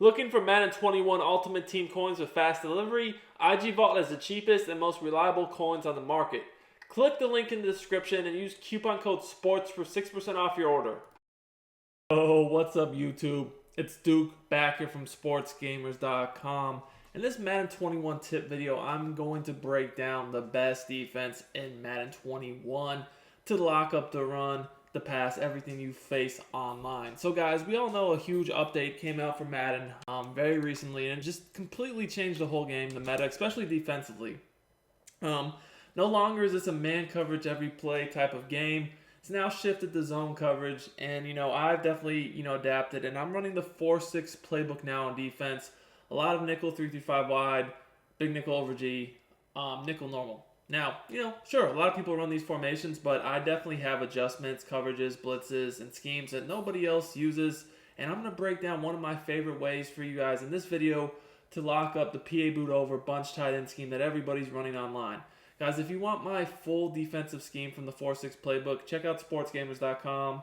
Looking for Madden 21 Ultimate Team coins with fast delivery? IG Vault has the cheapest and most reliable coins on the market. Click the link in the description and use coupon code SPORTS for 6% off your order. Oh, what's up YouTube? It's Duke back here from sportsgamers.com. In this Madden 21 tip video, I'm going to break down the best defense in Madden 21 to lock up the run, the pass, everything you face online. So guys, we all know a huge update came out for Madden very recently, and it just completely changed the whole game, the meta, especially defensively. No longer is this a man coverage every play type of game. It's now shifted to zone coverage, and I've definitely adapted, and I'm running the 4-6 playbook now on defense. A lot of nickel 3-5 wide, big nickel over G, nickel normal. Now, sure, a lot of people run these formations, but I definitely have adjustments, coverages, blitzes, and schemes that nobody else uses. And I'm going to break down one of my favorite ways for you guys in this video to lock up the PA boot over bunch tight end scheme that everybody's running online. Guys, if you want my full defensive scheme from the 4-6 playbook, check out sportsgamers.com.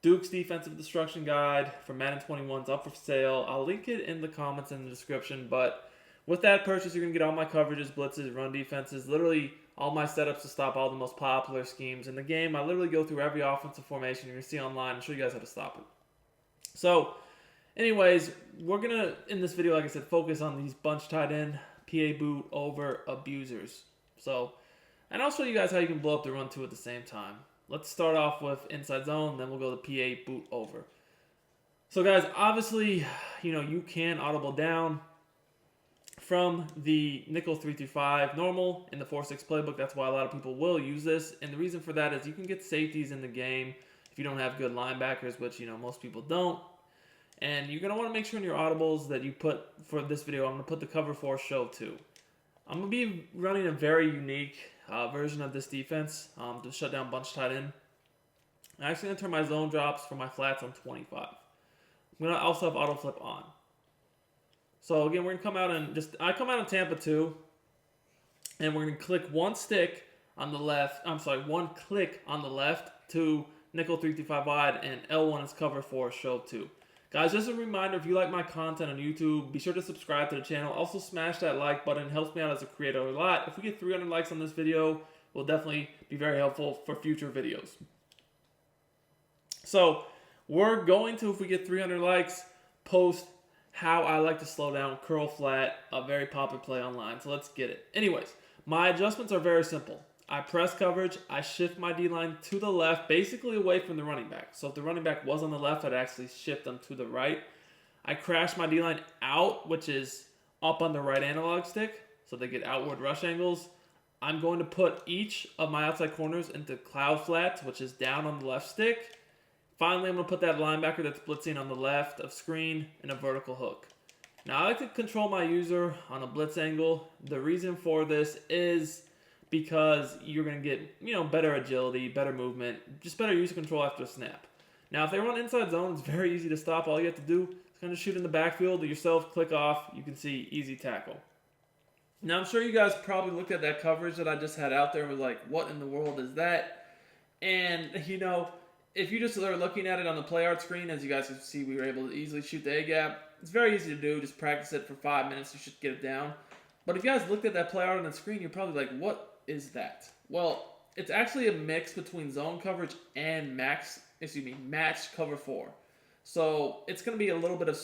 Duke's Defensive Destruction Guide for Madden 21 is up for sale. I'll link it in the comments and the description, but with that purchase, you're going to get all my coverages, blitzes, run defenses, literally all my setups to stop all the most popular schemes in the game. I literally go through every offensive formation you're going to see online and show you guys how to stop it. So, anyways, we're going to, in this video, like I said, focus on these bunch tight end, PA boot over abusers. So, and I'll show you guys how you can blow up the run too at the same time. Let's start off with inside zone, then we'll go to PA boot over. So guys, obviously, you can audible down from the nickel 3-5 normal in the 4-6 playbook. That's why a lot of people will use this. And the reason for that is you can get safeties in the game if you don't have good linebackers, which, most people don't. And you're going to want to make sure in your audibles that you put, for this video, I'm going to put the cover 4 show too. I'm going to be running a very unique version of this defense to shut down bunch tight end. I'm actually going to turn my zone drops for my flats on 25. I'm going to also have auto flip on. So again, we're going to come out and I come out in Tampa 2, and we're going to click one click on the left to nickel 3-5 wide, and L1 is cover 4 show 2. Guys, just a reminder, if you like my content on YouTube, be sure to subscribe to the channel. Also, smash that like button. It helps me out as a creator a lot. If we get 300 likes on this video, it will definitely be very helpful for future videos. So, we're going to, if we get 300 likes, post how I like to slow down curl flat, a very popular play online. So, let's get it. Anyways, my adjustments are very simple. I press coverage, I shift my D-line to the left, basically away from the running back. So if the running back was on the left, I'd actually shift them to the right. I crash my D-line out, which is up on the right analog stick, so they get outward rush angles. I'm going to put each of my outside corners into cloud flats, which is down on the left stick. Finally, I'm going to put that linebacker that's blitzing on the left of screen in a vertical hook. Now, I like to control my user on a blitz angle. The reason for this is because you're going to get, better agility, better movement, just better use of control after a snap. Now, if they run inside zone, it's very easy to stop. All you have to do is kind of shoot in the backfield yourself, click off. You can see easy tackle. Now, I'm sure you guys probably looked at that coverage that I just had out there and was like, what in the world is that? And, if you just are looking at it on the play art screen, as you guys can see, we were able to easily shoot the A-gap. It's very easy to do. Just practice it for 5 minutes. You should get it down. But if you guys looked at that play art on the screen, you're probably like, what is that? Well, it's actually a mix between zone coverage and match cover 4. So it's going to be a little bit of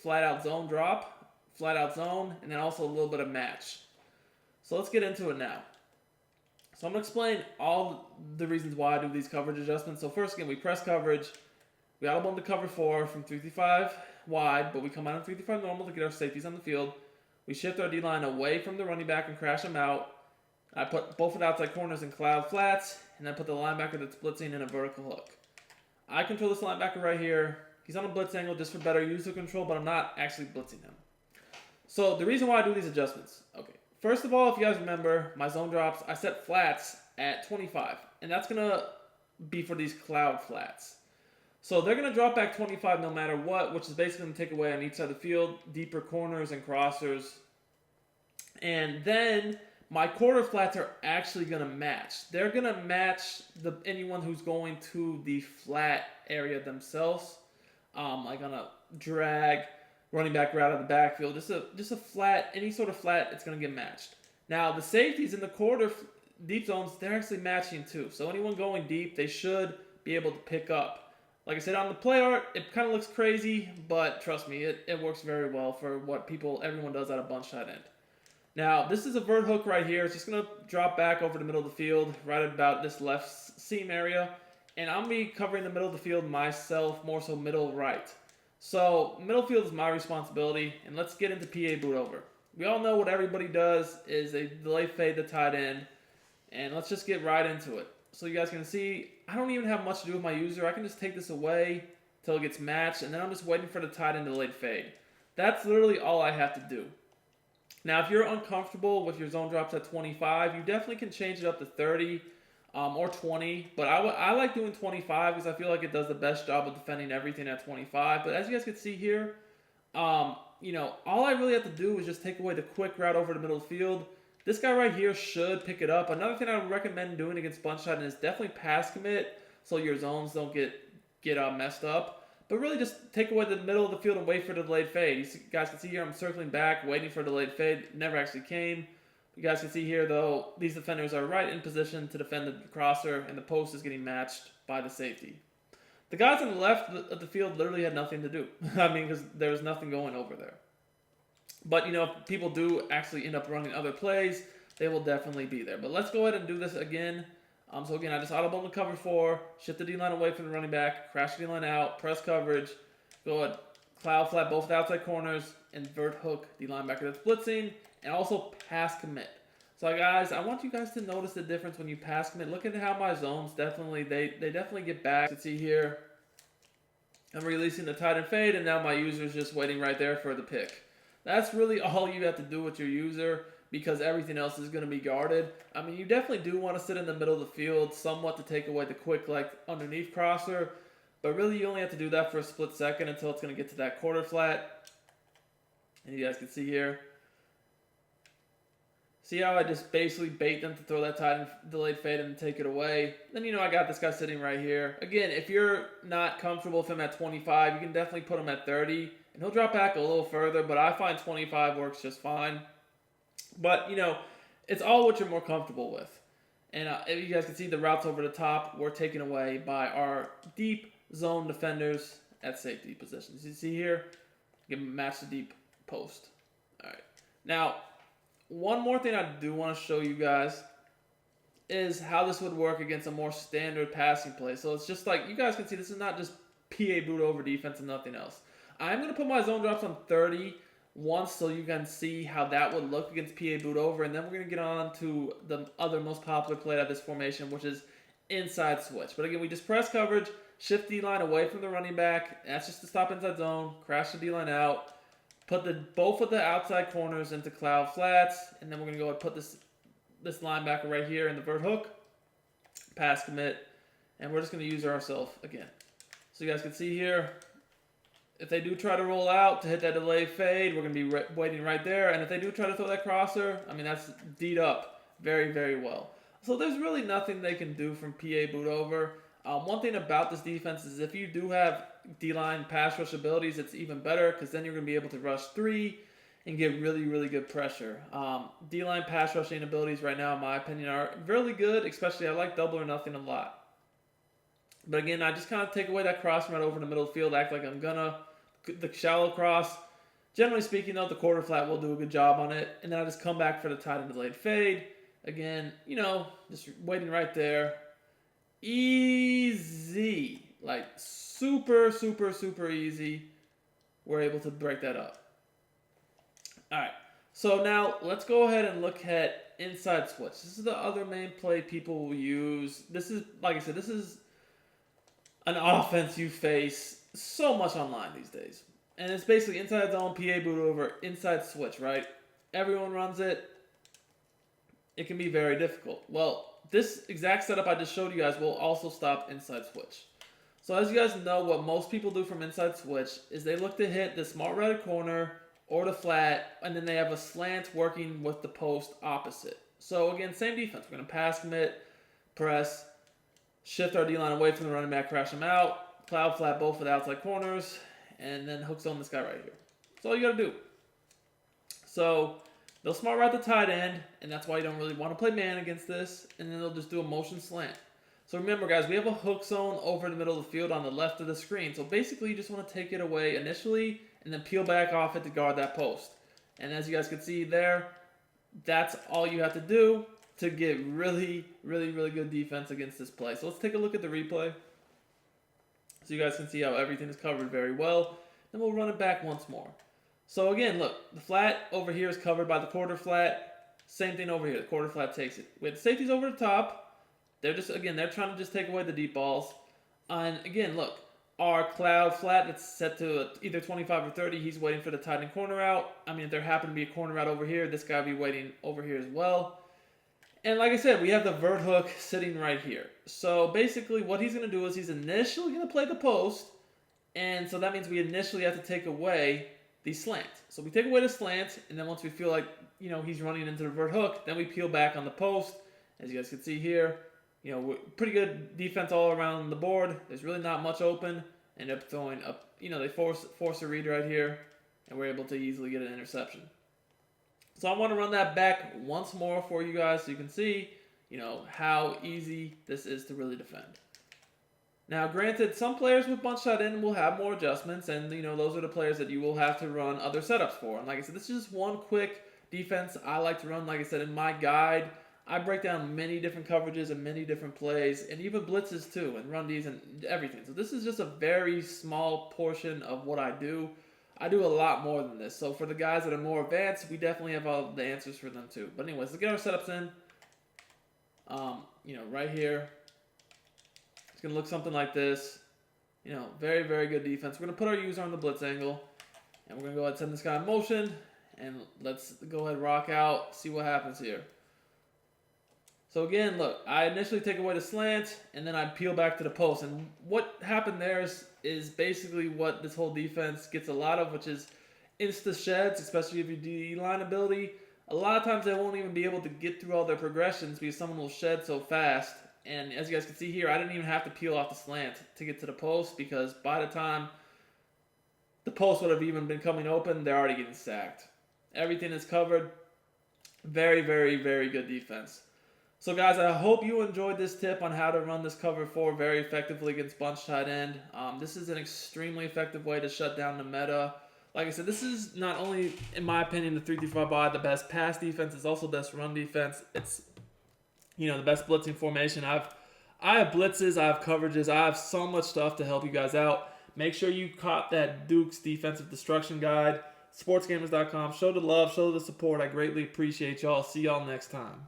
flat out zone drop, flat out zone, and then also a little bit of match. So let's get into it now. So I'm going to explain all the reasons why I do these coverage adjustments. So first, again, we press coverage. We audible to cover 4 from 3-5 wide, but we come out in 3-5 normal to get our safeties on the field. We shift our D-line away from the running back and crash them out. I put both of the outside corners in cloud flats, and then put the linebacker that's blitzing in a vertical hook. I control this linebacker right here. He's on a blitz angle just for better user control, but I'm not actually blitzing him. So the reason why I do these adjustments. Okay, first of all, if you guys remember, my zone drops, I set flats at 25, and that's going to be for these cloud flats. So they're going to drop back 25 no matter what, which is basically going to take away on each side of the field, deeper corners and crossers. And then my quarter flats are actually going to match. They're going to match anyone who's going to the flat area themselves. Like on a drag, running back route out of the backfield. Just a flat, any sort of flat, it's going to get matched. Now, the safeties in the quarter deep zones, they're actually matching too. So anyone going deep, they should be able to pick up. Like I said, on the play art, it kind of looks crazy, but trust me, it works very well for what everyone does at a bunch tight end. Now, this is a vert hook right here. It's just going to drop back over the middle of the field, right about this left seam area. And I'm going to be covering the middle of the field myself, more so middle right. So, middle field is my responsibility, and let's get into PA boot over. We all know what everybody does is they delay fade the tight end, and let's just get right into it. So you guys can see, I don't even have much to do with my user. I can just take this away until it gets matched, and then I'm just waiting for the tight end to delayed fade. That's literally all I have to do. Now, if you're uncomfortable with your zone drops at 25, you definitely can change it up to 30 or 20. But I like doing 25 because I feel like it does the best job of defending everything at 25. But as you guys can see here, all I really have to do is just take away the quick route over the middle of the field. This guy right here should pick it up. Another thing I would recommend doing against bunch tight end is definitely pass commit so your zones don't get messed up. But really just take away the middle of the field and wait for the delayed fade. You guys can see here I'm circling back, waiting for the delayed fade. It never actually came. You guys can see here, though, these defenders are right in position to defend the crosser, and the post is getting matched by the safety. The guys on the left of the field literally had nothing to do. I mean, because there was nothing going over there. But, if people do actually end up running other plays, they will definitely be there. But let's go ahead and do this again. So again, I just audible in cover 4, shift the D-line away from the running back, crash the D-line out, press coverage, go ahead, cloud flat both the outside corners, invert hook the linebacker that's blitzing, and also pass commit. So guys, I want you guys to notice the difference when you pass commit. Look at how my zones definitely, they definitely get back. You can see here, I'm releasing the tight end fade, and now my user's just waiting right there for the pick. That's really all you have to do with your user, because everything else is going to be guarded. I mean, you definitely do want to sit in the middle of the field somewhat to take away the quick, underneath crosser. But really, you only have to do that for a split second until it's going to get to that quarter flat. And you guys can see here. See how I just basically bait them to throw that tight end delayed fade and take it away. Then, I got this guy sitting right here. Again, if you're not comfortable with him at 25, you can definitely put him at 30. And he'll drop back a little further, but I find 25 works just fine. But, it's all what you're more comfortable with. And if you guys can see, the routes over the top were taken away by our deep zone defenders at safety positions. You see here, you can match the deep post. All right. Now, one more thing I do want to show you guys is how this would work against a more standard passing play. So it's just like, you guys can see, this is not just PA boot over defense and nothing else. I'm going to put my zone drops on 30 once so you can see how that would look against PA boot over, and then we're going to get on to the other most popular play out of this formation, which is inside switch. But again, we just press coverage, shift D-line away from the running back. That's just to stop inside zone, crash the D-line out, put both of the outside corners into cloud flats, and then we're going to go and put this linebacker right here in the vert hook, pass commit, and we're just going to use ourselves again. So you guys can see here, if they do try to roll out to hit that delay fade, we're going to be waiting right there. And if they do try to throw that crosser, I mean, that's D'd up very, very well. So there's really nothing they can do from PA boot over. One thing about this defense is if you do have D-line pass rush abilities, it's even better because then you're going to be able to rush 3 and get really, really good pressure. D-line pass rushing abilities right now, in my opinion, are really good, especially I like double or nothing a lot. But again, I just kind of take away that cross right over the middle of the field, act like I'm gonna. The shallow cross. Generally speaking, though, the quarter flat will do a good job on it. And then I just come back for the tight end delayed fade. Again, just waiting right there. Easy. Like, super, super, super easy. We're able to break that up. All right. So now, let's go ahead and look at inside switch. This is the other main play people will use. This is, like I said, this is an offense you face so much online these days. And it's basically inside zone, PA boot over, inside switch, right? Everyone runs it. It can be very difficult. Well, this exact setup I just showed you guys will also stop inside switch. So as you guys know, what most people do from inside switch is they look to hit the smart right corner or the flat, and then they have a slant working with the post opposite. So again, same defense. We're going to pass commit, press, shift our D-line away from the running back, crash them out, cloud flat both of the outside corners, and then hook zone this guy right here. That's all you got to do. So they'll smart route the tight end, and that's why you don't really want to play man against this. And then they'll just do a motion slant. So remember, guys, we have a hook zone over in the middle of the field on the left of the screen. So basically, you just want to take it away initially and then peel back off it to guard that post. And as you guys can see there, that's all you have to do to get really, really, really good defense against this play. So let's take a look at the replay so you guys can see how everything is covered very well. Then we'll run it back once more. So again, look, the flat over here is covered by the quarter flat. Same thing over here. The quarter flat takes it. We have the safeties over the top. They're trying to just take away the deep balls. And again, look, our cloud flat that's set to either 25 or 30, he's waiting for the tight end corner out. I mean, if there happened to be a corner out over here, this guy would be waiting over here as well. And like I said, we have the vert hook sitting right here. So basically what he's going to do is he's initially going to play the post. And so that means we initially have to take away the slant. So we take away the slant, and then once we feel like, he's running into the vert hook, then we peel back on the post. As you guys can see here, pretty good defense all around the board. There's really not much open. End up throwing up, they force a read right here, and we're able to easily get an interception. So I want to run that back once more for you guys so you can see, how easy this is to really defend. Now, granted, some players with bunch shot in will have more adjustments, and those are the players that you will have to run other setups for. And like I said, this is just one quick defense I like to run. Like I said, in my guide, I break down many different coverages and many different plays, and even blitzes too, and run these and everything. So this is just a very small portion of what I do. I do a lot more than this. So for the guys that are more advanced, we definitely have all the answers for them too. But anyways, let's get our setups in. Right here. It's going to look something like this. Very, very good defense. We're going to put our user on the blitz angle, and we're going to go ahead and send this guy in motion, and let's go ahead and rock out, see what happens here. So again, look, I initially take away the slant, and then I peel back to the post. And what happened there is basically what this whole defense gets a lot of, which is insta sheds, especially if you do D-line ability. A lot of times they won't even be able to get through all their progressions because someone will shed so fast. And as you guys can see here, I didn't even have to peel off the slant to get to the post because by the time the post would have even been coming open, they're already getting sacked. Everything is covered. Very, very, very good defense. So guys, I hope you enjoyed this tip on how to run this cover 4 very effectively against bunch tight end. This is an extremely effective way to shut down the meta. Like I said, this is not only, in my opinion, the 3-5 the best pass defense, it's also the best run defense. It's, the best blitzing formation. I have blitzes, I have coverages, I have so much stuff to help you guys out. Make sure you caught that Duke's Defensive Destruction Guide, sportsgamers.com. Show the love, show the support. I greatly appreciate y'all. See y'all next time.